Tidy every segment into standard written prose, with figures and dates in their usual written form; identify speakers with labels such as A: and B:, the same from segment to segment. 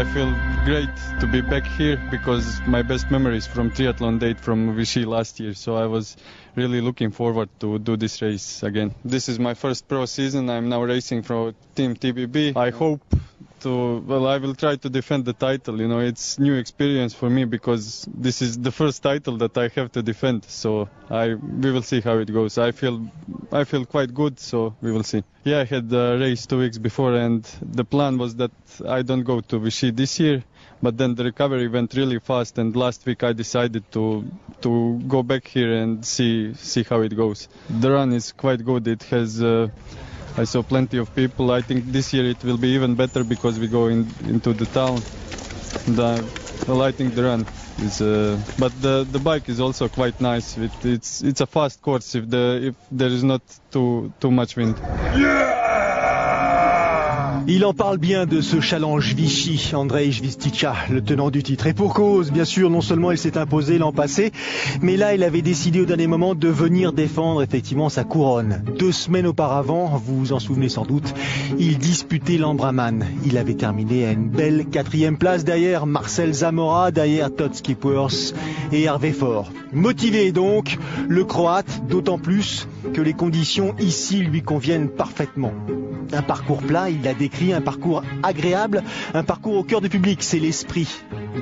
A: I feel great to be back here because my best memories from triathlon date from Vichy last year. So I was really looking forward to do this race again. This is my first pro season. I'm now racing for Team TBB. I hope I will try to defend the title. You know, it's new experience for me because this is the first title that I have to defend. So we will see how it goes. I feel quite good, so we will see. Yeah, I had a race 2 weeks before, and the plan was that I don't go to Vichy this year. But then the recovery went really fast, and last week I decided to go back here and see how it goes. The run is quite good. It has. I saw plenty of people. I think this year it will be even better because we go into the town. I think the run is, but the bike is also quite nice. It's a fast course if there is not too much wind.
B: Il en parle bien de ce challenge Vichy, Andrej Vistica, le tenant du titre. Et pour cause, bien sûr, non seulement il s'est imposé l'an passé, mais là il avait décidé au dernier moment de venir défendre effectivement sa couronne. 2 semaines auparavant, vous vous en souvenez sans doute, il disputait l'Ambraman. Il avait terminé à une belle 4e place derrière Marcel Zamora, derrière Todd Skippers et Hervé Faure. Motivé donc, le Croate, d'autant plus que les conditions ici lui conviennent parfaitement. Un parcours plat, il l'a décrit, un parcours agréable, un parcours au cœur du public. C'est l'esprit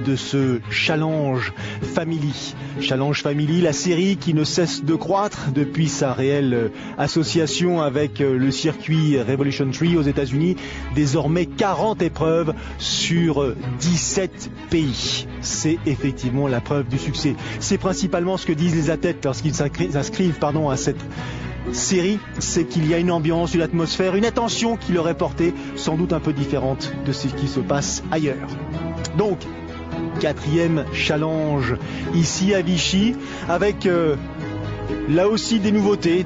B: de ce Challenge Family. Challenge Family, la série qui ne cesse de croître depuis sa réelle association avec le circuit Revolution Tree aux États-Unis. Désormais 40 épreuves sur 17 pays. C'est effectivement la preuve du succès. C'est principalement ce que disent les athlètes lorsqu'ils s'inscrivent à cette série, c'est qu'il y a une ambiance, une atmosphère, une attention qui leur est portée, sans doute un peu différente de ce qui se passe ailleurs. Donc, 4e challenge ici à Vichy, avec là aussi des nouveautés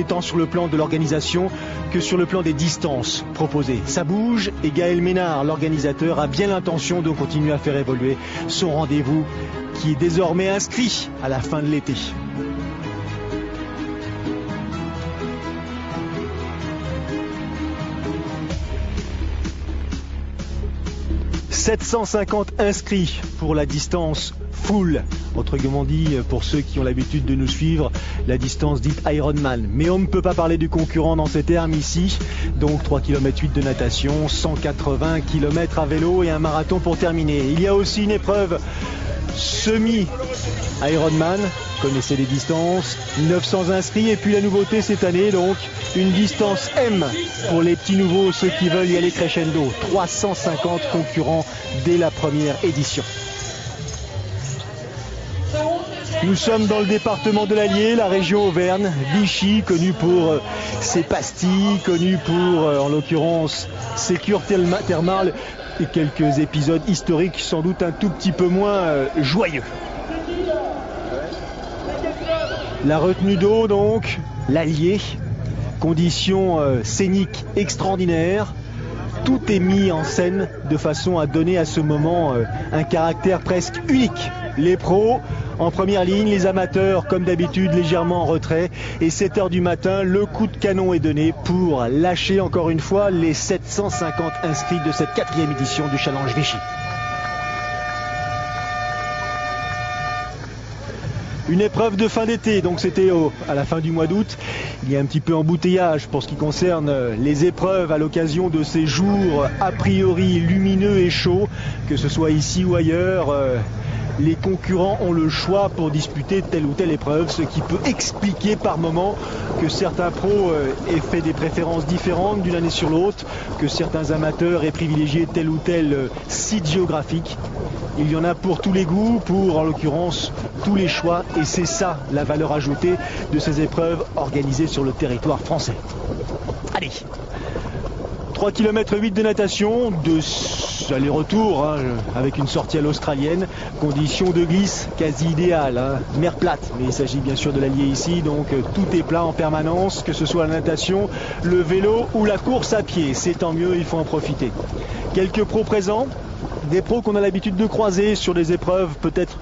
B: tant sur le plan de l'organisation que sur le plan des distances proposées. Ça bouge et Gaël Ménard, l'organisateur, a bien l'intention de continuer à faire évoluer son rendez-vous qui est désormais inscrit à la fin de l'été. 750 inscrits pour la distance full, autrement dit, pour ceux qui ont l'habitude de nous suivre, la distance dite Ironman. Mais on ne peut pas parler du concurrent dans ces termes ici. Donc 3 km 8 de natation, 180 km à vélo et un marathon pour terminer. Il y a aussi une épreuve semi-Ironman, connaissez les distances, 900 inscrits et puis la nouveauté cette année, donc une distance M pour les petits nouveaux, ceux qui veulent y aller crescendo, 350 concurrents dès la première édition. Nous sommes dans le département de l'Allier, la région Auvergne, Vichy, connu pour ses pastilles, connu pour, en l'occurrence, ses cures thermales et quelques épisodes historiques sans doute un tout petit peu moins joyeux. La retenue d'eau donc, l'Allier, conditions scéniques extraordinaires. Tout est mis en scène de façon à donner à ce moment un caractère presque unique. Les pros en première ligne, les amateurs comme d'habitude légèrement en retrait. Et 7 h du matin, le coup de canon est donné pour lâcher encore une fois les 750 inscrits de cette 4e édition du Challenge Vichy. Une épreuve de fin d'été, donc c'était à la fin du mois d'août. Il y a un petit peu embouteillage pour ce qui concerne les épreuves à l'occasion de ces jours a priori lumineux et chauds, que ce soit ici ou ailleurs. Les concurrents ont le choix pour disputer telle ou telle épreuve, ce qui peut expliquer par moment que certains pros aient fait des préférences différentes d'une année sur l'autre, que certains amateurs aient privilégié tel ou tel site géographique. Il y en a pour tous les goûts, pour en l'occurrence tous les choix, et c'est ça la valeur ajoutée de ces épreuves organisées sur le territoire français. Allez, 3 km 8 de natation, 2 allers-retours avec une sortie à l'australienne, conditions de glisse quasi idéales, mer plate, mais il s'agit bien sûr de l'Allier ici, donc tout est plat en permanence, que ce soit la natation, le vélo ou la course à pied, c'est tant mieux, il faut en profiter. Quelques pros présents, Des pros qu'on a l'habitude de croiser sur des épreuves peut-être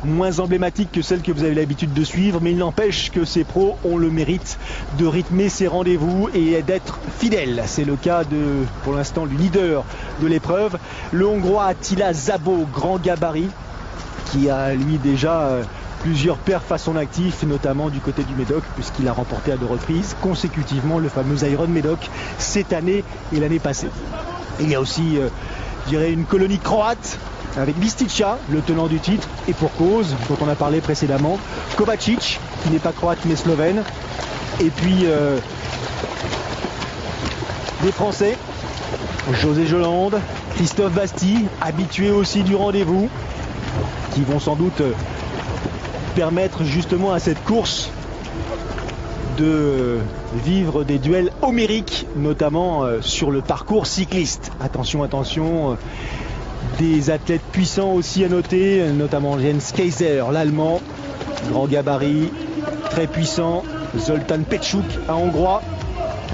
B: moins emblématiques que celles que vous avez l'habitude de suivre, mais il n'empêche que ces pros ont le mérite de rythmer ces rendez-vous et d'être fidèles. C'est le cas de, pour l'instant, du leader de l'épreuve, le Hongrois Attila Szabó, grand gabarit, qui a lui déjà plusieurs perfs à son actif, notamment du côté du Médoc, puisqu'il a remporté à 2 reprises consécutivement le fameux Iron Médoc cette année et l'année passée. Il y a aussi, je dirais, une colonie croate avec Vistica, le tenant du titre, et pour cause, dont on a parlé précédemment, Kovačić, qui n'est pas croate mais slovène, et puis des Français, José Jolande, Christophe Bastille, habitués aussi du rendez-vous, qui vont sans doute permettre justement à cette course de vivre des duels homériques, notamment sur le parcours cycliste. Attention, attention, des athlètes puissants aussi à noter, notamment Jens Kaiser, l'Allemand, grand gabarit, très puissant, Zoltán Pécsuk, un Hongrois,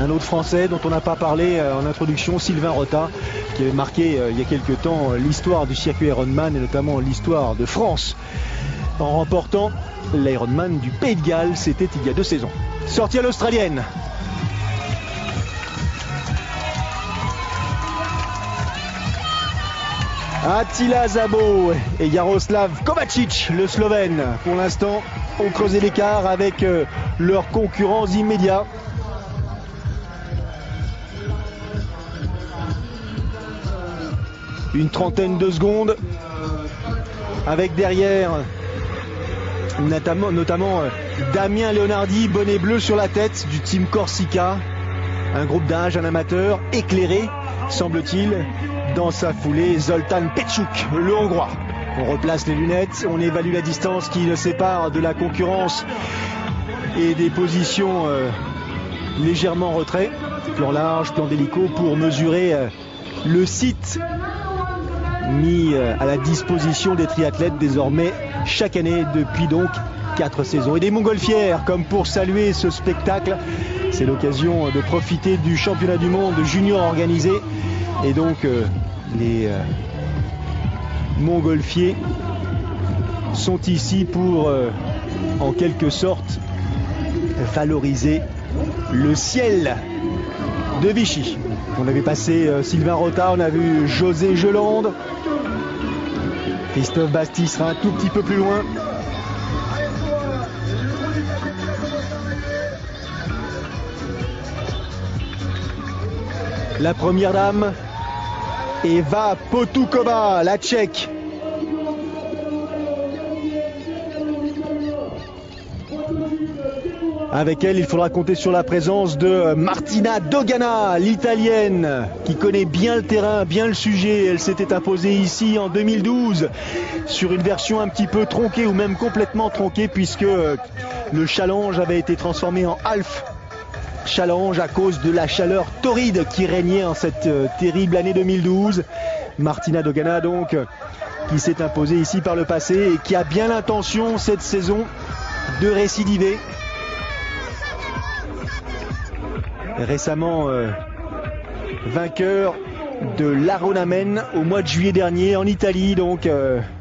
B: un autre Français dont on n'a pas parlé en introduction, Sylvain Rota, qui avait marqué il y a quelques temps l'histoire du circuit Ironman et notamment l'histoire de France en remportant l'Ironman du Pays de Galles, c'était il y a 2 saisons. Sortie à l'australienne. Attila Szabó et Jaroslav Kovačić, le Slovène, pour l'instant, ont creusé l'écart avec leurs concurrents immédiats. Une trentaine de secondes, avec derrière notamment Damien Leonardi, bonnet bleu sur la tête du team Corsica, un groupe d'âge, un amateur éclairé, semble-t-il, dans sa foulée, Zoltán Pécsuk, le Hongrois. On replace les lunettes, on évalue la distance qui le sépare de la concurrence et des positions légèrement en retrait, plan large, plan d'hélico, pour mesurer le site mis à la disposition des triathlètes désormais chaque année depuis donc 4 saisons. Et des montgolfières comme pour saluer ce spectacle. C'est l'occasion de profiter du championnat du monde junior organisé. Et donc les montgolfiers sont ici pour en quelque sorte valoriser le ciel de Vichy. On avait passé Sylvain Rota, on a vu José Jolande. Christophe Bastille sera un tout petit peu plus loin. La première dame, Eva Potukova, la Tchèque. Avec elle, il faudra compter sur la présence de Martina Dogana, l'Italienne, qui connaît bien le terrain, bien le sujet. Elle s'était imposée ici en 2012 sur une version un petit peu tronquée ou même complètement tronquée, puisque le challenge avait été transformé en half challenge à cause de la chaleur torride qui régnait en cette terrible année 2012. Martina Dogana donc, qui s'est imposée ici par le passé et qui a bien l'intention cette saison de récidiver. Récemment vainqueur de l'Ironman au mois de juillet dernier en Italie, donc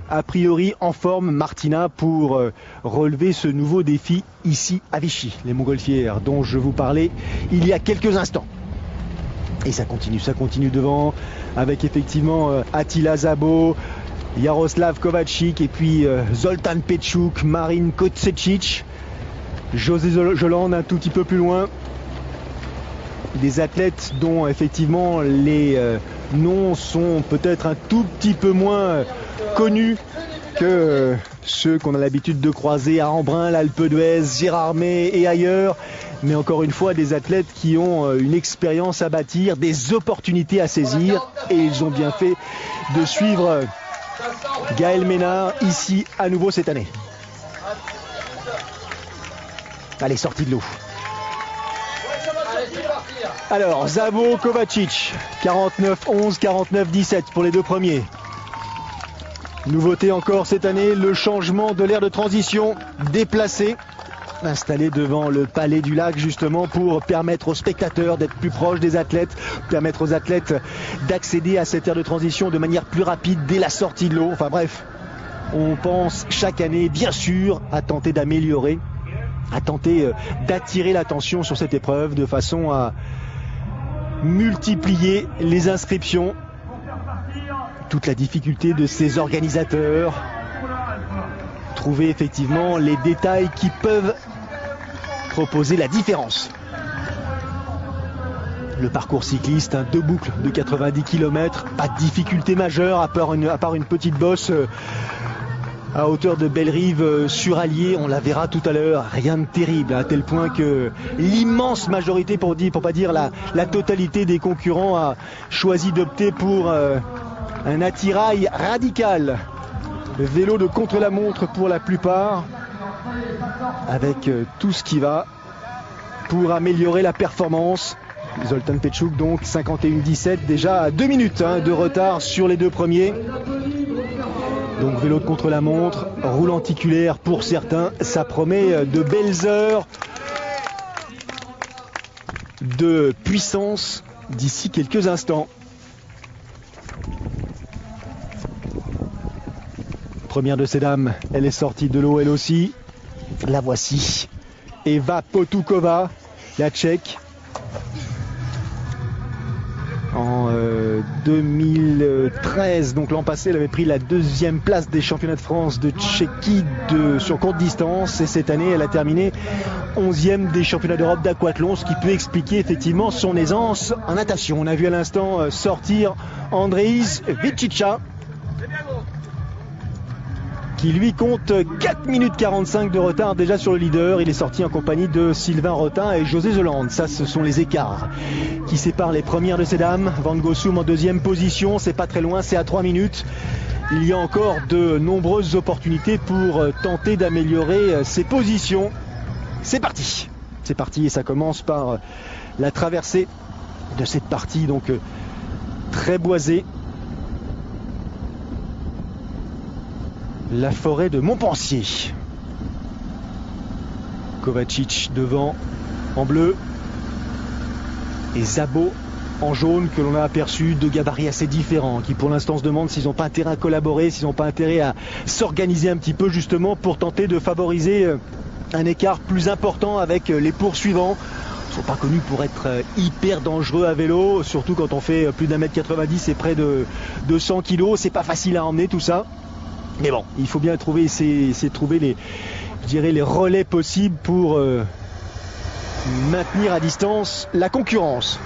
B: a priori en forme Martina pour relever ce nouveau défi ici à Vichy, les montgolfières dont je vous parlais il y a quelques instants. Et ça continue devant avec effectivement Attila Szabó, Jaroslav Kovačić et puis Zoltán Pécsuk, Marin Kocečić, José Jolande un tout petit peu plus loin. Des athlètes dont effectivement les noms sont peut-être un tout petit peu moins connus que ceux qu'on a l'habitude de croiser à Embrun, l'Alpe d'Huez, Gérardmer et ailleurs. Mais encore une fois, des athlètes qui ont une expérience à bâtir, des opportunités à saisir. Et ils ont bien fait de suivre Gaël Ménard ici à nouveau cette année. Allez, sortie de l'eau. Alors, Szabó, Kovačić, 49-11, 49-17 pour les deux premiers. Nouveauté encore cette année, le changement de l'aire de transition déplacé installé devant le palais du lac justement pour permettre aux spectateurs d'être plus proches des athlètes, permettre aux athlètes d'accéder à cette aire de transition de manière plus rapide dès la sortie de l'eau. Enfin bref, on pense chaque année bien sûr à tenter d'améliorer, à tenter d'attirer l'attention sur cette épreuve de façon à multiplier les inscriptions. Toute la difficulté de ces organisateurs, trouver effectivement les détails qui peuvent proposer la différence. Le parcours cycliste, 2 boucles de 90 km, pas de difficulté majeure à part une petite bosse à hauteur de Bellerive sur Allier, on la verra tout à l'heure, rien de terrible, à tel point que l'immense majorité, pour pas dire la totalité des concurrents, a choisi d'opter pour un attirail radical. Le vélo de contre-la-montre pour la plupart, avec tout ce qui va pour améliorer la performance. Zoltán Petschuk donc 51-17, déjà à 2 minutes de retard sur les 2 premiers. Donc vélo de contre-la-montre, roue lenticulaire pour certains, ça promet de belles heures de puissance d'ici quelques instants. Première de ces dames, elle est sortie de l'eau elle aussi. La voici, Eva Potukova, la Tchèque. En 2013, donc l'an passé, elle avait pris la 2e place des championnats de France de Tchéquie sur courte distance. Et cette année, elle a terminé 11e des championnats d'Europe d'aquathlon, ce qui peut expliquer effectivement son aisance en natation. On a vu à l'instant sortir Andreïs Vičića, qui lui compte 4 minutes 45 de retard déjà sur le leader. Il est sorti en compagnie de Sylvain Rotin et José Zoland. Ça, ce sont les écarts qui séparent les premières de ces dames. Van Gosum en 2e position, c'est pas très loin, c'est à 3 minutes. Il y a encore de nombreuses opportunités pour tenter d'améliorer ses positions. C'est parti et ça commence par la traversée de cette partie donc très boisée. La forêt de Montpensier. Kovačić devant en bleu et Szabo en jaune que l'on a aperçu, 2 gabarits assez différents qui pour l'instant se demandent s'ils n'ont pas intérêt à collaborer, s'ils n'ont pas intérêt à s'organiser un petit peu justement pour tenter de favoriser un écart plus important avec les poursuivants. Ils ne sont pas connus pour être hyper dangereux à vélo, surtout quand on fait plus d'1m90 et près de 200 kg. C'est pas facile à emmener tout ça. Mais bon, il faut bien trouver, essayer de trouver les relais possibles pour maintenir à distance la concurrence.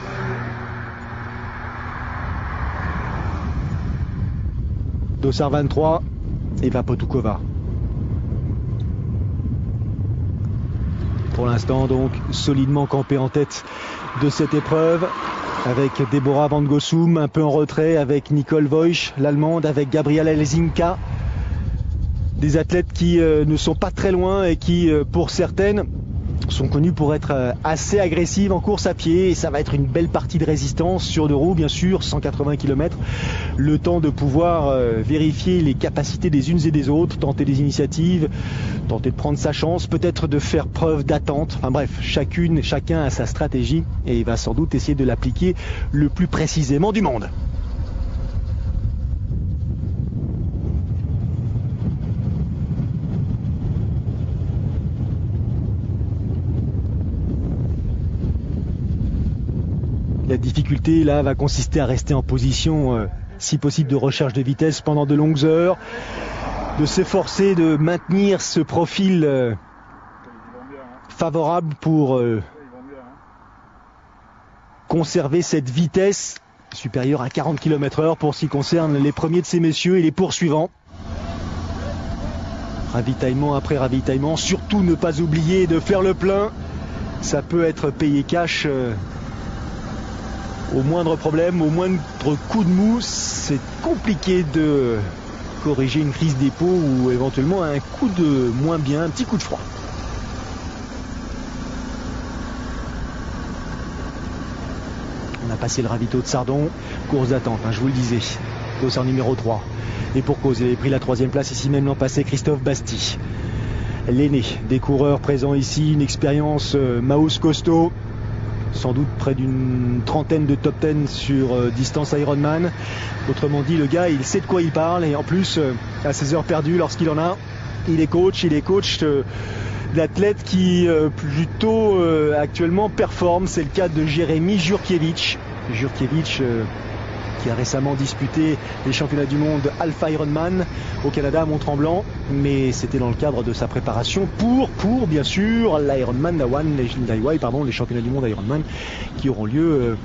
B: Dossard 23, Eva Potukova. Pour l'instant donc solidement campé en tête de cette épreuve, avec Deborah Van Gosum un peu en retrait, avec Nicole Voisch, l'allemande, avec Gabriela Lesinka. Des athlètes qui ne sont pas très loin et qui, pour certaines, sont connues pour être assez agressives en course à pied. Et ça va être une belle partie de résistance sur 2 roues, bien sûr, 180 km. Le temps de pouvoir vérifier les capacités des unes et des autres, tenter des initiatives, tenter de prendre sa chance, peut-être de faire preuve d'attente. Enfin bref, chacun a sa stratégie et il va sans doute essayer de l'appliquer le plus précisément du monde. La difficulté là va consister à rester en position, si possible de recherche de vitesse pendant de longues heures, de s'efforcer de maintenir ce profil favorable pour conserver cette vitesse supérieure à 40 km/h pour ce qui concerne les premiers de ces messieurs et les poursuivants. Ravitaillement après ravitaillement, surtout ne pas oublier de faire le plein, ça peut être payé cash. Au moindre problème, au moindre coup de mou, c'est compliqué de corriger une crise d'épaule ou éventuellement un coup de moins bien, un petit coup de froid. On a passé le ravito de Sardon, course d'attente, je vous le disais, dossard numéro 3. Et pour cause, il avait pris la 3e place ici même l'an passé, Christophe Basti. l'aîné des coureurs présents ici, une expérience Maús costaud, sans doute près d'une trentaine de top 10 sur distance Ironman. Autrement dit, le gars, il sait de quoi il parle, et en plus, à ses heures perdues, lorsqu'il en a, il est coach d'athlètes qui plutôt actuellement performent. C'est le cas de Jérémy Jurkiewicz. Qui a récemment disputé les championnats du monde Alpha Ironman au Canada à Mont-Tremblant, mais c'était dans le cadre de sa préparation pour bien sûr l'Ironman les championnats du monde Ironman qui auront lieu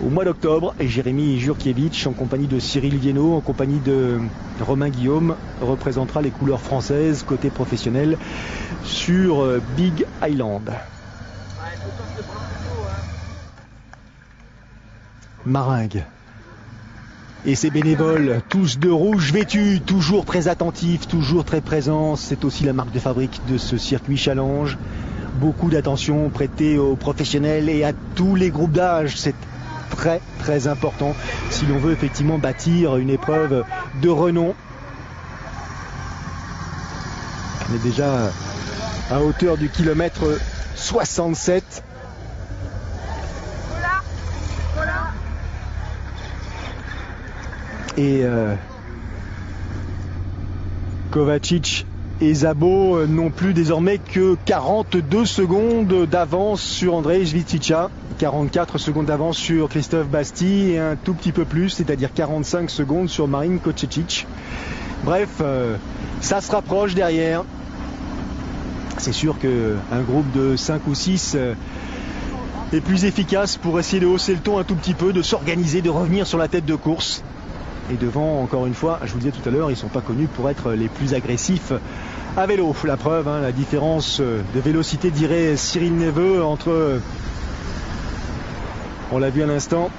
B: au mois d'octobre. Et Jérémy Jurkiewicz, en compagnie de Cyril Viennot, en compagnie de Romain Guillaume, représentera les couleurs françaises côté professionnel sur Big Island. Maringue et ses bénévoles, tous de rouge vêtus, toujours très attentifs, toujours très présents. C'est aussi la marque de fabrique de ce circuit challenge. Beaucoup d'attention prêtée aux professionnels et à tous les groupes d'âge. C'est très très important si l'on veut effectivement bâtir une épreuve de renom. On est déjà à hauteur du kilomètre 67. Et Kovačić et Szabo n'ont plus désormais que 42 secondes d'avance sur Ondrej Švitica, 44 secondes d'avance sur Christophe Basti et un tout petit peu plus, c'est-à-dire 45 secondes sur Marin Kocic. Bref, ça se rapproche derrière. C'est sûr qu'un groupe de 5 ou 6 est plus efficace pour essayer de hausser le ton un tout petit peu, de s'organiser, de revenir sur la tête de course. Et devant, encore une fois, je vous le disais tout à l'heure, ils ne sont pas connus pour être les plus agressifs à vélo. La preuve, la différence de vélocité, dirait Cyril Neveu, entre, on l'a vu à l'instant,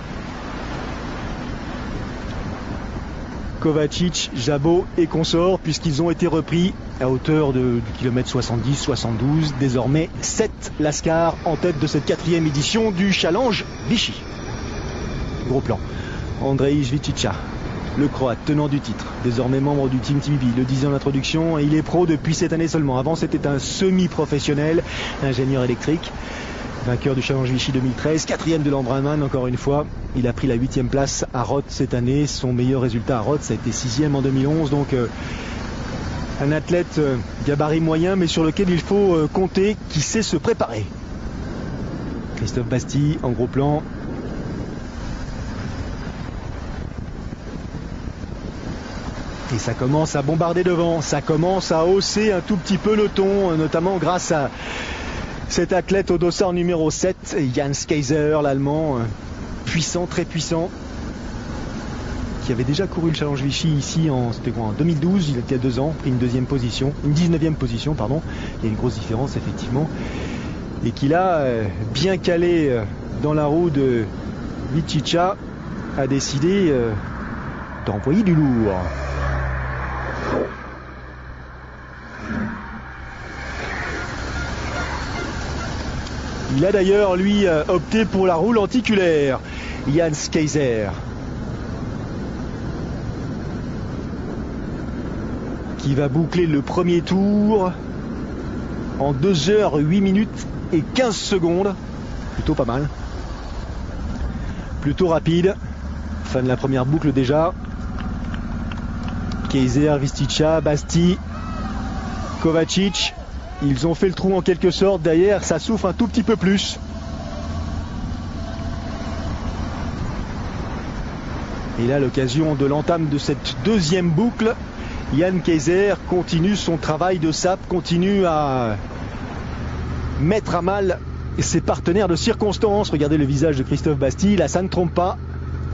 B: Kovačić, Szabo et consorts, puisqu'ils ont été repris à hauteur du kilomètre 70-72. Désormais, 7 lascars en tête de cette 4e édition du Challenge Vichy. Gros plan. Ondrej Švitica, le Croate, tenant du titre, désormais membre du Team TBB, le disait en introduction, et il est pro depuis cette année seulement. Avant, c'était un semi-professionnel, ingénieur électrique, vainqueur du Challenge Vichy 2013, 4e de l'Ambraman, encore une fois. Il a pris la 8e place à Roth cette année. Son meilleur résultat à Roth, ça a été 6e en 2011. Donc, un athlète gabarit moyen, mais sur lequel il faut compter, qui sait se préparer. Christophe Basti, en gros plan. Et ça commence à bombarder devant, ça commence à hausser un tout petit peu le ton, notamment grâce à cet athlète au dossard numéro 7, Jans Kaiser, l'Allemand, puissant, très puissant, qui avait déjà couru le Challenge Vichy ici en 2012, il était à 2 ans, pris une 19e position, pardon. Il y a une grosse différence effectivement, et qui là, bien calé dans la roue de Švitica, a décidé d'envoyer du lourd. Il a d'ailleurs, lui, opté pour la roue lenticulaire, Jans Kaiser, qui va boucler le premier tour en 2h08 minutes et 15 secondes. Plutôt pas mal. Plutôt rapide. Fin de la première boucle déjà. Kaiser, Švitica, Basti, Kovačić. Ils ont fait le trou en quelque sorte. Derrière, ça souffle un tout petit peu plus. Et là, l'occasion de l'entame de cette 2e boucle. Jans Kaiser continue son travail de sape, continue à mettre à mal ses partenaires de circonstance. Regardez le visage de Christophe Basti. Là, ça ne trompe pas.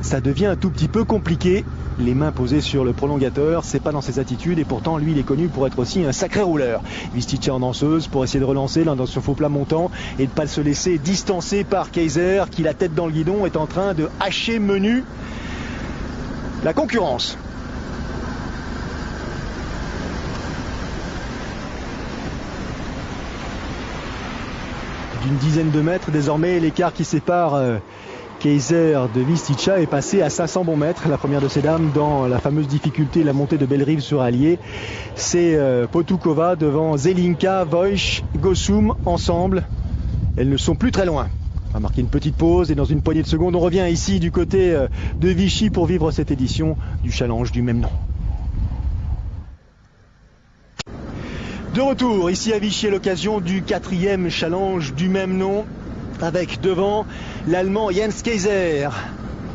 B: Ça devient un tout petit peu compliqué. Les mains posées sur le prolongateur, c'est pas dans ses attitudes, et pourtant lui il est connu pour être aussi un sacré rouleur. Švitica en danseuse pour essayer de relancer là dans ce faux plat montant et de pas se laisser distancer par Kaiser qui, la tête dans le guidon, est en train de hacher menu la concurrence. D'une dizaine de mètres désormais l'écart qui sépare Kaiser de Vistica est passée à 500 bons mètres, la première de ces dames, dans la fameuse difficulté, la montée de Bellerive sur Allier. C'est Potukova devant Zelinka, Voish, Gosum, ensemble. Elles ne sont plus très loin. On va marquer une petite pause et dans une poignée de secondes, on revient ici du côté de Vichy pour vivre cette édition du challenge du même nom. De retour ici à Vichy à l'occasion du 4e challenge du même nom, avec devant l'Allemand Jens Kaiser,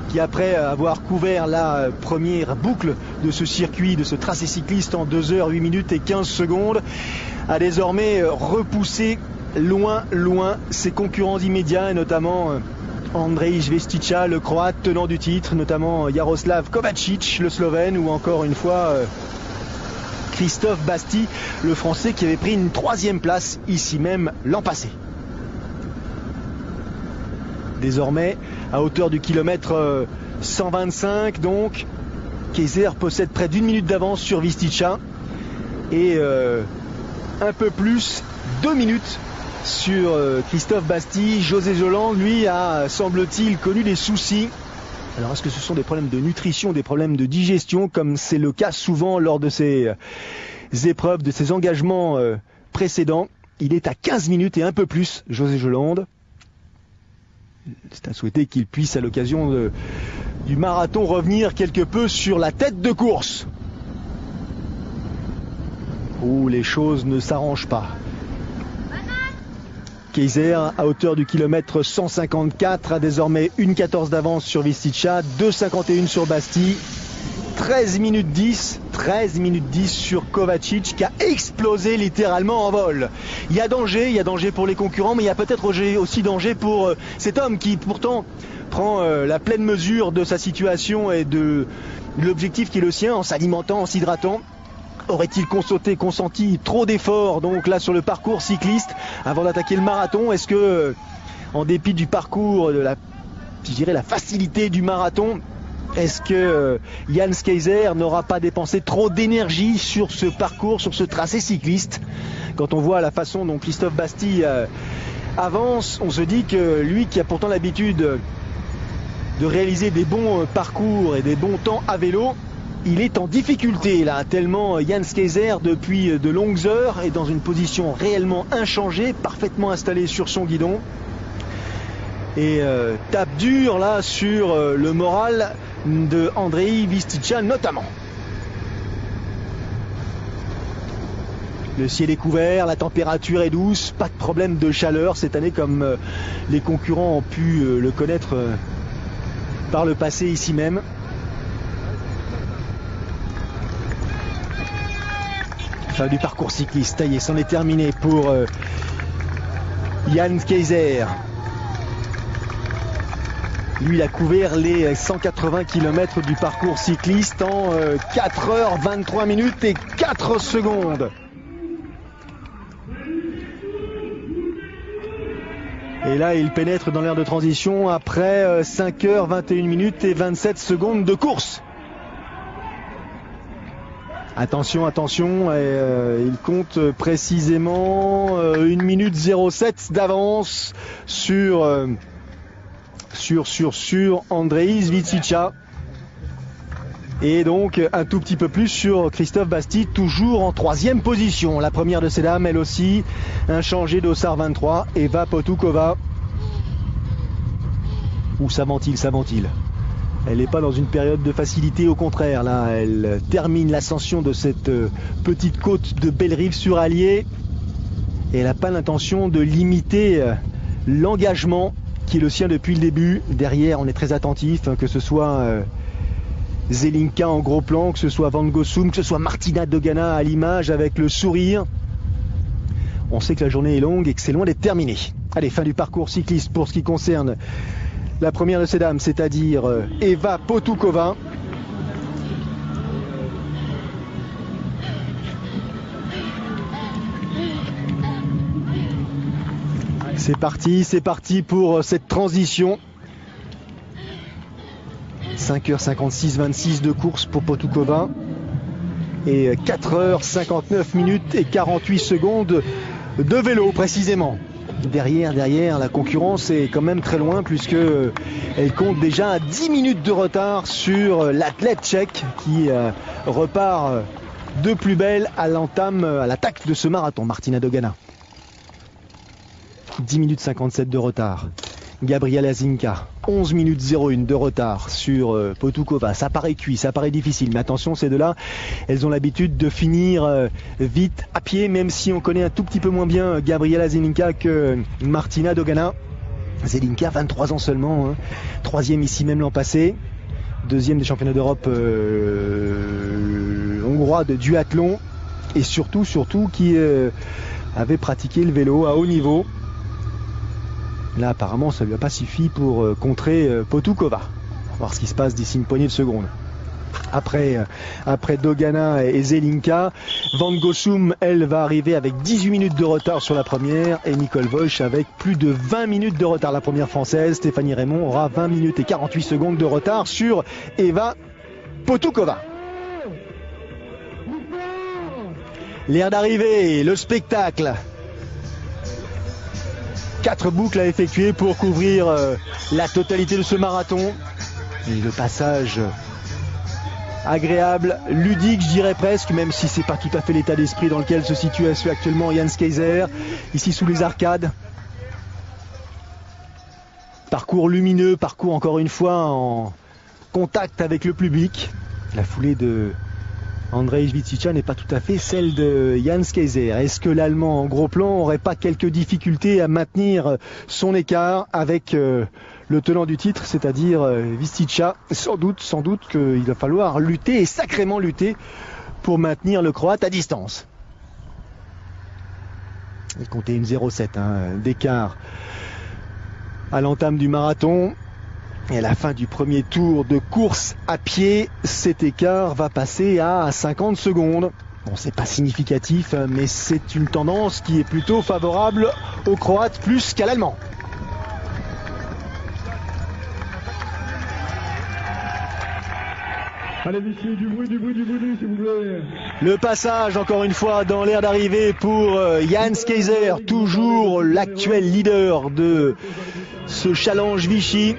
B: qui après avoir couvert la première boucle de ce circuit, de ce tracé cycliste en 2 h 8 minutes et 15 secondes, a désormais repoussé loin ses concurrents immédiats, et notamment Andrej Vestica, le Croate tenant du titre, notamment Jaroslav Kovačić, le Slovène, ou encore une fois Christophe Basti, le Français, qui avait pris une 3e place ici même l'an passé. Désormais, à hauteur du kilomètre 125, donc, Kaiser possède près d'1 minute d'avance sur Vistica et un peu plus, 2 minutes sur Christophe Basti. José Jolland, lui, a, semble-t-il, connu des soucis. Alors, est-ce que ce sont des problèmes de nutrition, des problèmes de digestion, comme c'est le cas souvent lors de ces épreuves, de ces engagements précédents? Il est à 15 minutes et un peu plus, José Jolland. C'est à souhaiter qu'il puisse, à l'occasion du marathon, revenir quelque peu sur la tête de course, où les choses ne s'arrangent pas. Kaiser, à hauteur du kilomètre 154, a désormais 1,14 d'avance sur Vistica, 2,51 sur Basti, 13 minutes 10 sur Kovačić, qui a explosé littéralement en vol. Il y a danger pour les concurrents, mais il y a peut-être aussi danger pour cet homme qui pourtant prend la pleine mesure de sa situation et de l'objectif qui est le sien, en s'alimentant, en s'hydratant. Aurait-il consenti trop d'efforts donc là sur le parcours cycliste avant d'attaquer le marathon? Est-ce que, en dépit du parcours, de la facilité du marathon, est-ce que Jens Kaiser n'aura pas dépensé trop d'énergie sur ce parcours, sur ce tracé cycliste? Quand on voit la façon dont Christophe Basti avance, on se dit que lui, qui a pourtant l'habitude de réaliser des bons parcours et des bons temps à vélo, il est en difficulté là, tellement Jens Kaiser, depuis de longues heures, est dans une position réellement inchangée, parfaitement installé sur son guidon, et tape dur là sur le moral de Andrej Vistica notamment. Le ciel est couvert, la température est douce, pas de problème de chaleur cette année comme les concurrents ont pu le connaître par le passé ici même. Fin du parcours cycliste, ça y est, c'en est terminé pour Jens Kaiser. Lui, il a couvert les 180 km du parcours cycliste en 4 h 23 minutes et 4 secondes. Et là, il pénètre dans l'aire de transition après 5 h 21 minutes et 27 secondes de course. Attention, il compte précisément 1 minute 07 d'avance sur Andrej Vistica. Et donc un tout petit peu plus sur Christophe Basti, toujours en 3e position. La première de ces dames, elle aussi, inchangée d'Ossard 23, Eva Potukova. Où s'avance-t-il? Elle n'est pas dans une période de facilité, au contraire. Là, elle termine l'ascension de cette petite côte de Bellerive sur Allier. Et elle n'a pas l'intention de limiter l'engagement qui est le sien depuis le début. Derrière, on est très attentif, que ce soit Zelinka en gros plan, que ce soit Van Gosum, que ce soit Martina Dogana à l'image avec le sourire. On sait que la journée est longue et que c'est loin d'être terminé. Allez, fin du parcours cycliste pour ce qui concerne la première de ces dames, c'est-à-dire Eva Potukova. C'est parti pour cette transition. 5 h 56, 26 de course pour Potukova. Et 4 h 59 minutes et 48 secondes de vélo précisément. derrière, la concurrence est quand même très loin puisque elle compte déjà 10 minutes de retard sur l'athlète tchèque qui repart de plus belle à l'attaque de ce marathon. Martina Dogana. 10 minutes 57 de retard. Gabriela Zinka, 11 minutes 01 de retard sur Potukova. Ça paraît cuit, ça paraît difficile, mais attention, ces deux-là, elles ont l'habitude de finir vite à pied, même si on connaît un tout petit peu moins bien Gabriela Zinka que Martina Dogana. Zelinka, 23 ans seulement, hein. 3e ici même l'an passé, 2e des championnats d'Europe hongrois de duathlon, et surtout qui avait pratiqué le vélo à haut niveau. Là, apparemment, ça ne lui a pas suffi pour contrer Potukova. On va voir ce qui se passe d'ici une poignée de secondes. Après Dogana et Zelinka, Van Gossum, elle, va arriver avec 18 minutes de retard sur la première, et Nicole Vosch avec plus de 20 minutes de retard. La première française, Stéphanie Raymond, aura 20 minutes et 48 secondes de retard sur Eva Potukova. L'air d'arrivée, le spectacle. 4 boucles à effectuer pour couvrir la totalité de ce marathon. Et le passage agréable, ludique, je dirais presque, même si c'est pas tout à fait l'état d'esprit dans lequel se situe actuellement Jens Kaiser, ici sous les arcades. Parcours lumineux, parcours encore une fois en contact avec le public. La foulée de Andrej Svitzica n'est pas tout à fait celle de Jens Kaiser. Est-ce que l'Allemand en gros plan n'aurait pas quelques difficultés à maintenir son écart avec le tenant du titre, c'est-à-dire Svitzica? Sans doute qu'il va falloir lutter, et sacrément lutter, pour maintenir le Croate à distance. Il comptait une 0,7 d'écart à l'entame du marathon. Et à la fin du premier tour de course à pied, cet écart va passer à 50 secondes. Bon, c'est pas significatif, mais c'est une tendance qui est plutôt favorable aux Croates plus qu'à l'Allemand.
C: Allez messieurs, du bruit, s'il vous plaît.
B: Le passage, encore une fois, dans l'aire d'arrivée pour Jens Kaiser, toujours l'actuel leader de ce challenge Vichy.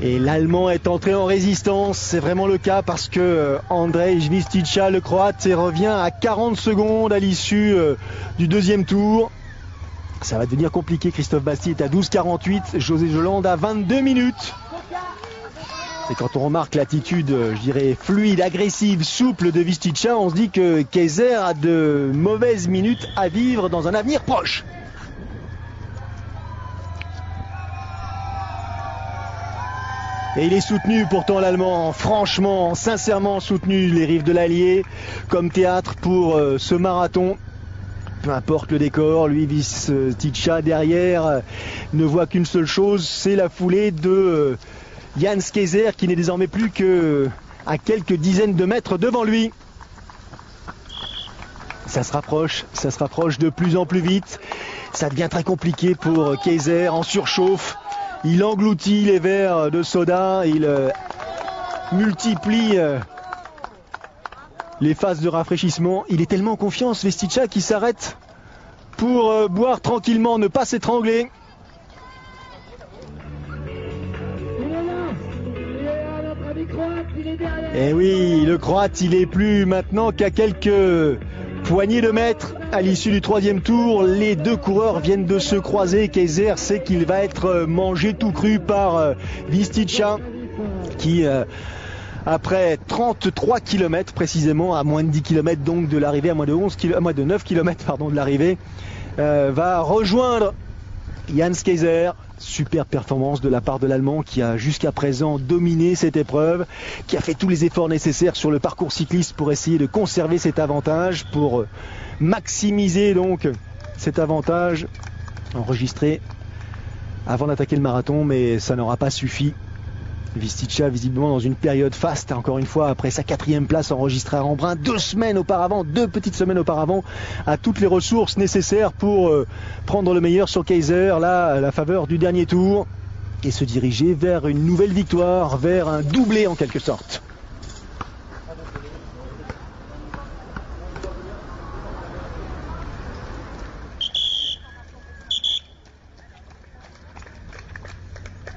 B: Et l'Allemand est entré en résistance, c'est vraiment le cas parce que Andrej Svitzica, le Croate, revient à 40 secondes à l'issue du deuxième tour. Ça va devenir compliqué, Christophe Basti est à 12,48, José Jolande à 22 minutes. Et quand on remarque l'attitude, je dirais, fluide, agressive, souple de Svitzica, on se dit que Kaiser a de mauvaises minutes à vivre dans un avenir proche. Et il est soutenu pourtant l'Allemand, franchement, sincèrement soutenu, les rives de l'Allier comme théâtre pour ce marathon. Peu importe le décor, lui, Svitzica derrière ne voit qu'une seule chose, c'est la foulée de Jens Kaiser qui n'est désormais plus qu'à quelques dizaines de mètres devant lui. Ça se rapproche de plus en plus vite. Ça devient très compliqué pour Kaiser en surchauffe. Il engloutit les verres de soda, il multiplie les phases de rafraîchissement. Il est tellement confiant, Svitzica, qu'il s'arrête pour boire tranquillement, ne pas s'étrangler. Et oui, le Croate, il est plus maintenant qu'à quelques poignée de mètres à l'issue du troisième tour. Les deux coureurs viennent de se croiser. Kaiser sait qu'il va être mangé tout cru par Svitzica qui après 33 km précisément, à moins de 10 km donc de l'arrivée, à moins de 9 km de l'arrivée, va rejoindre Jens Kaiser. Super performance de la part de l'Allemand qui a jusqu'à présent dominé cette épreuve, qui a fait tous les efforts nécessaires sur le parcours cycliste pour essayer de conserver cet avantage, pour maximiser donc cet avantage enregistré avant d'attaquer le marathon, mais ça n'aura pas suffi. Svitzica visiblement dans une période faste, encore une fois après sa 4e place enregistrée à Embrun 2 petites semaines auparavant, a toutes les ressources nécessaires pour prendre le meilleur sur Kaiser, là à la faveur du dernier tour, et se diriger vers une nouvelle victoire, vers un doublé en quelque sorte.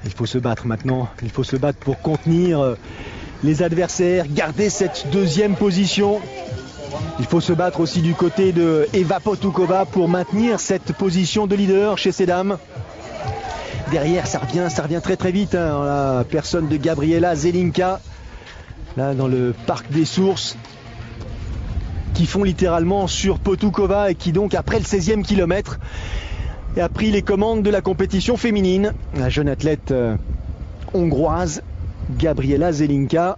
B: Il faut se battre maintenant, il faut se battre pour contenir les adversaires, garder cette deuxième position. Il faut se battre aussi du côté de Eva Potukova pour maintenir cette position de leader chez ces dames. Derrière, ça revient très très vite, hein, la personne de Gabriela Zelinka, là dans le parc des Sources, qui font littéralement sur Potukova et qui donc après le 16e kilomètre a pris les commandes de la compétition féminine. La jeune athlète hongroise Gabriela Zelinka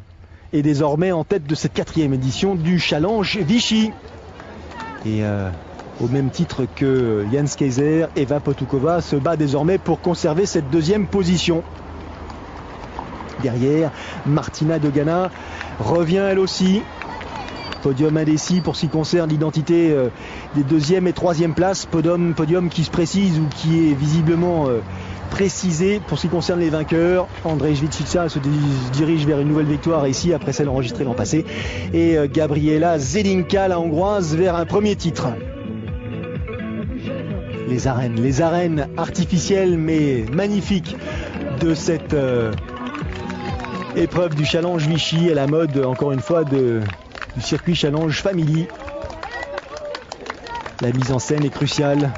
B: est désormais en tête de cette 4e édition du Challenge Vichy. Et au même titre que Jens Kaiser, Eva Potukova se bat désormais pour conserver cette 2e position. Derrière, Martina Dogana revient elle aussi. Podium indécis pour ce qui concerne l'identité des 2e et 3e places. Podium qui se précise ou qui est visiblement précisé pour ce qui concerne les vainqueurs. Andrej Vicica se dirige vers une nouvelle victoire ici après celle enregistrée l'an passé. Et Gabriela Zelinka, la hongroise, vers un premier titre. Les arènes artificielles mais magnifiques de cette épreuve du Challenge Vichy à la mode, encore une fois, du circuit Challenge Family. La mise en scène est cruciale.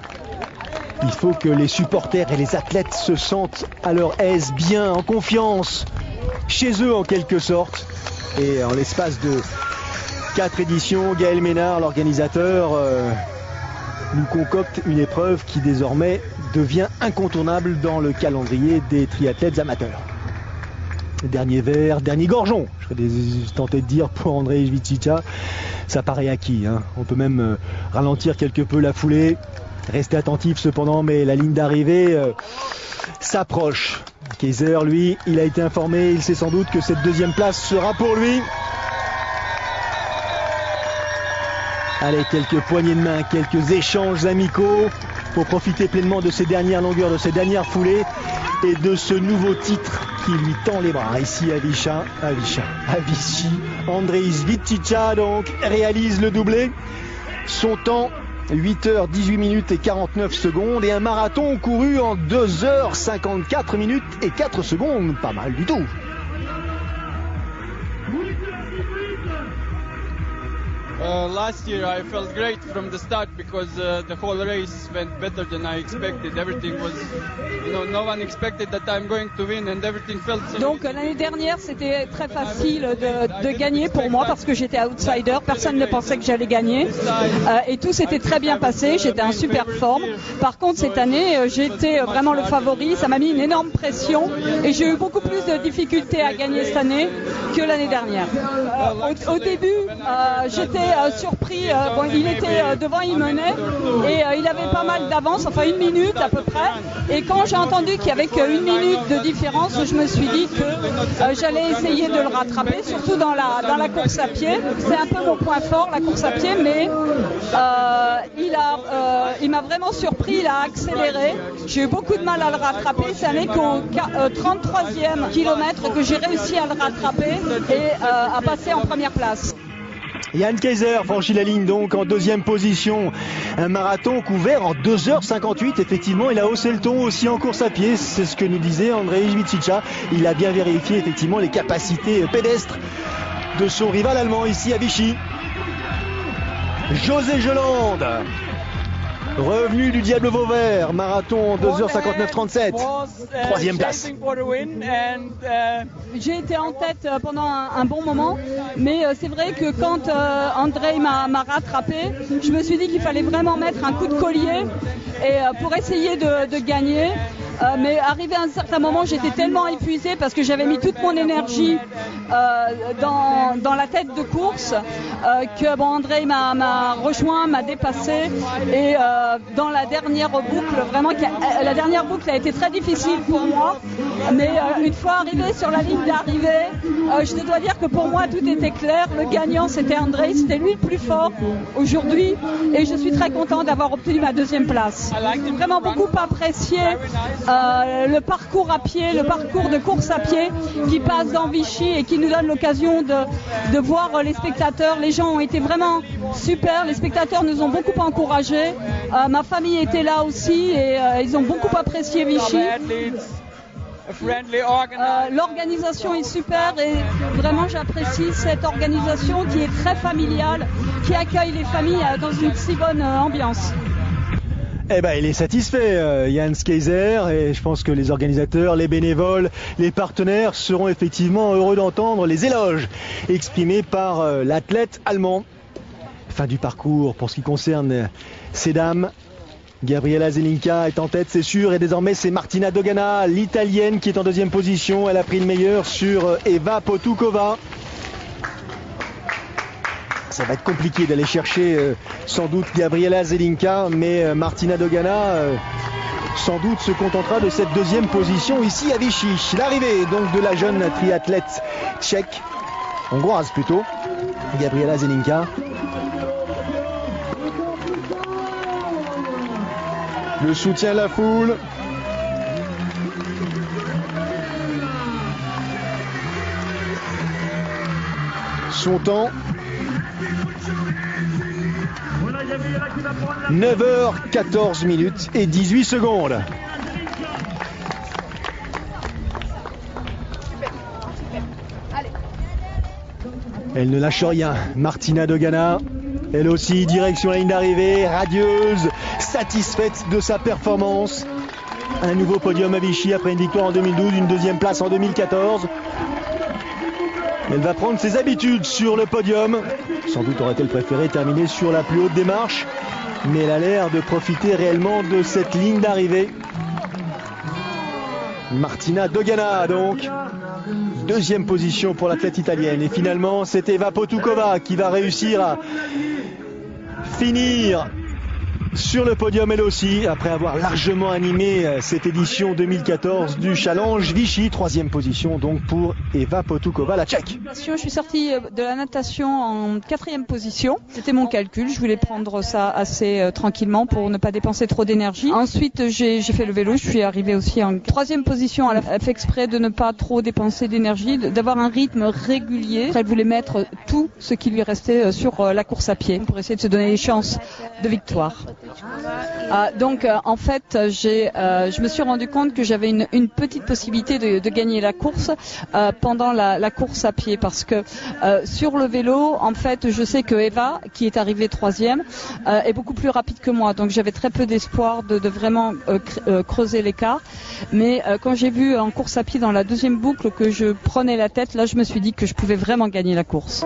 B: Il faut que les supporters et les athlètes se sentent à leur aise, bien, en confiance, chez eux en quelque sorte. Et en l'espace de 4 éditions, Gaël Ménard, l'organisateur, nous concocte une épreuve qui désormais devient incontournable dans le calendrier des triathlètes amateurs. Dernier verre, dernier gorgeon, je serais tenté de dire pour Andrej Vicica, ça paraît acquis, hein. On peut même ralentir quelque peu la foulée, rester attentif cependant, mais la ligne d'arrivée s'approche. Kaiser, lui, il a été informé, il sait sans doute que cette 2e place sera pour lui. Allez, quelques poignées de main, quelques échanges amicaux pour profiter pleinement de ces dernières longueurs, de ces dernières foulées et de ce nouveau titre qui lui tend les bras ici à Vichy. Andrej Vicica donc réalise le doublé. Son temps 8h18 minutes et 49 secondes et un marathon couru en 2h54 minutes et 4 secondes, pas mal du tout.
A: Last year I felt great from the start because the whole race went better than I expected. Everything was, no one expected that I'm going to win and everything felt so.
D: Donc l'année dernière c'était très facile de gagner pour moi parce que j'étais outsider, personne ne pensait que j'allais gagner et tout s'était très bien passé, j'étais en super forme. Par contre cette année j'étais vraiment le favori, ça m'a mis une énorme pression et j'ai eu beaucoup plus de difficultés à gagner cette année que l'année dernière. Au début j'étais surpris, il était devant, il menait et il avait pas mal d'avance, enfin 1 minute à peu près, et quand j'ai entendu qu'il y avait qu'1 minute de différence, je me suis dit que j'allais essayer de le rattraper, surtout dans la course à pied. C'est un peu mon point fort, la course à pied, mais il m'a vraiment surpris, il a accéléré, j'ai eu beaucoup de mal à le rattraper, ça n'est qu'au 33e kilomètre que j'ai réussi à le rattraper et à passer en première place.
B: Jan Kaiser franchit la ligne donc en 2e position. Un marathon couvert en 2h58. Effectivement, il a haussé le ton aussi en course à pied. C'est ce que nous disait Andrej Vicica. Il a bien vérifié effectivement les capacités pédestres de son rival allemand ici à Vichy. José Jolande, revenu du Diable Vauvert, marathon 2h59-37, 3e place.
D: J'ai été en tête pendant un bon moment, mais c'est vrai que quand Andrej m'a rattrapé, je me suis dit qu'il fallait vraiment mettre un coup de collier et pour essayer de gagner. Mais arrivé à un certain moment, j'étais tellement épuisée parce que j'avais mis toute mon énergie dans la tête de course que Andrej m'a rejoint, m'a dépassé et dans la dernière boucle, vraiment la dernière boucle a été très difficile pour moi, mais une fois arrivé sur la ligne d'arrivée, je dois dire que pour moi tout était clair, le gagnant c'était Andrej, c'était lui le plus fort aujourd'hui et je suis très content d'avoir obtenu ma 2e place. J'ai vraiment beaucoup apprécié le parcours à pied, le parcours de course à pied qui passe dans Vichy et qui nous donne l'occasion de voir les spectateurs. Les gens ont été vraiment super, les spectateurs nous ont beaucoup encouragés. Ma famille était là aussi et ils ont beaucoup apprécié Vichy. L'organisation est super et vraiment j'apprécie cette organisation qui est très familiale, qui accueille les familles dans une si bonne ambiance.
B: Eh ben, il est satisfait, Jans Kaiser, et je pense que les organisateurs, les bénévoles, les partenaires seront effectivement heureux d'entendre les éloges exprimés par l'athlète allemand. Fin du parcours pour ce qui concerne ces dames. Gabriela Zelinka est en tête, c'est sûr, et désormais c'est Martina Dogana, l'italienne, qui est en deuxième position. Elle a pris le meilleur sur Eva Potukova. Ça va être compliqué d'aller chercher sans doute Gabriela Zelinka, mais Martina Dogana sans doute se contentera de cette deuxième position ici à Vichy. L'arrivée donc de la jeune triathlète tchèque, hongroise plutôt, Gabriela Zelinka. Le soutien de la foule. Son temps 9h14 minutes et 18 secondes. Elle ne lâche rien. Martina Dogana, elle aussi, direction la ligne d'arrivée, radieuse, satisfaite de sa performance. Un nouveau podium à Vichy après une victoire en 2012, une deuxième place en 2014. Elle va prendre ses habitudes sur le podium. Sans doute aurait-elle préféré terminer sur la plus haute des marches, mais elle a l'air de profiter réellement de cette ligne d'arrivée. Martina Dogana donc, deuxième position pour l'athlète italienne. Et finalement, c'est Eva Potukova qui va réussir à finir sur le podium elle aussi, après avoir largement animé cette édition 2014 du Challenge Vichy. Troisième position donc pour Eva Potukova, la Tchèque.
D: Je suis sortie de la natation en 4e position. C'était mon calcul, je voulais prendre ça assez tranquillement pour ne pas dépenser trop d'énergie. Ensuite j'ai fait le vélo, je suis arrivée aussi en 3e position. Elle a fait exprès de ne pas trop dépenser d'énergie, d'avoir un rythme régulier. Elle voulait mettre tout ce qui lui restait sur la course à pied pour essayer de se donner les chances de victoire. Donc en fait je me suis rendu compte que j'avais une petite possibilité de gagner la course pendant la course à pied, parce que sur le vélo en fait je sais que Eva, qui est arrivée 3e, est beaucoup plus rapide que moi, donc j'avais très peu d'espoir de vraiment creuser l'écart, mais quand j'ai vu en course à pied dans la deuxième boucle que je prenais la tête, là je me suis dit que je pouvais vraiment gagner la course.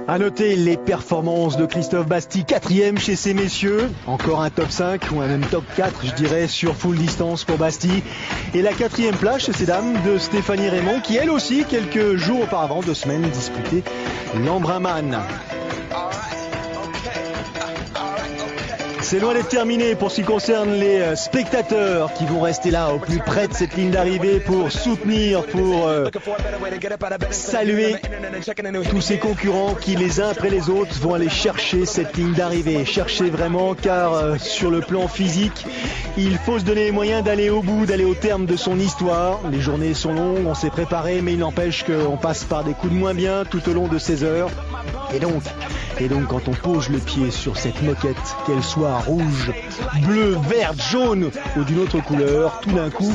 B: À noter les performances de Christophe Basti, 4e chez ces messieurs. Encore un top 5 ou un même top 4, je dirais, sur full distance pour Basti. Et la 4e place chez ces dames de Stéphanie Raymond, qui elle aussi, quelques jours auparavant, 2 semaines, disputait l'Embrunman. C'est loin d'être terminé pour ce qui concerne les spectateurs qui vont rester là au plus près de cette ligne d'arrivée pour soutenir, pour saluer tous ces concurrents qui les uns après les autres vont aller chercher cette ligne d'arrivée. Chercher vraiment, car sur le plan physique, il faut se donner les moyens d'aller au bout, d'aller au terme de son histoire. Les journées sont longues, on s'est préparé, mais il n'empêche qu'on passe par des coups de moins bien tout au long de ces heures. Et donc quand on pose le pied sur cette moquette, qu'elle soit rouge, bleue, verte, jaune ou d'une autre couleur, tout d'un coup,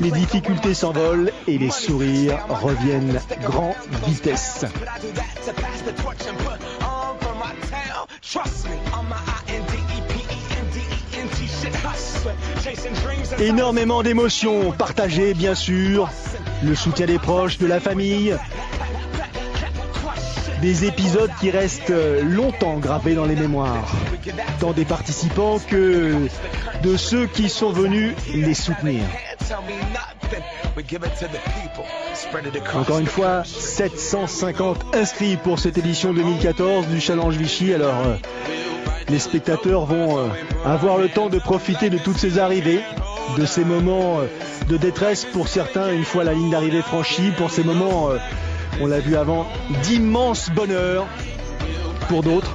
B: les difficultés s'envolent et les sourires reviennent grande vitesse. Énormément d'émotions partagées, bien sûr, le soutien des proches, de la famille. Des épisodes qui restent longtemps gravés dans les mémoires, tant des participants que de ceux qui sont venus les soutenir. Encore une fois, 750 inscrits pour cette édition 2014 du Challenge Vichy. Alors, les spectateurs vont avoir le temps de profiter de toutes ces arrivées, de ces moments de détresse pour certains une fois la ligne d'arrivée franchie, pour ces moments... on l'a vu avant, d'immense bonheur pour d'autres.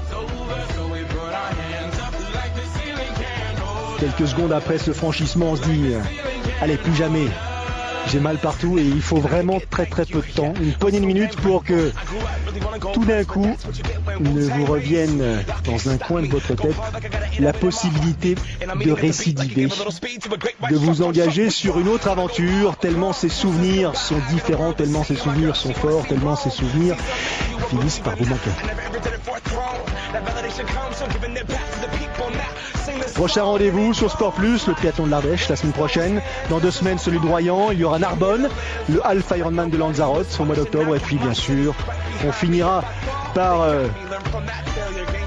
B: Quelques secondes après ce franchissement, on se dit allez, plus jamais j'ai mal partout et il faut vraiment très très peu de temps, une poignée de minutes pour que tout d'un coup ne vous revienne dans un coin de votre tête la possibilité de récidiver, de vous engager sur une autre aventure, tellement ces souvenirs sont différents, tellement ces souvenirs sont forts, tellement ces souvenirs finissent par vous manquer. Prochain rendez-vous sur Sport Plus, le triathlon de l'Ardèche la semaine prochaine. Dans 2 semaines, celui de Royan. Il y aura Narbonne, le Half Ironman de Lanzarote au mois d'octobre. Et puis, bien sûr, on finira par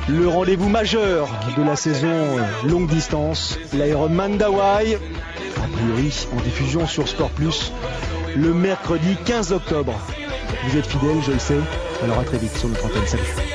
B: le rendez-vous majeur de la saison longue distance, l'Ironman d'Hawaï. A priori, en diffusion sur Sport Plus, le mercredi 15 octobre. Vous êtes fidèles, je le sais. Alors à très vite sur notre antenne. Salut.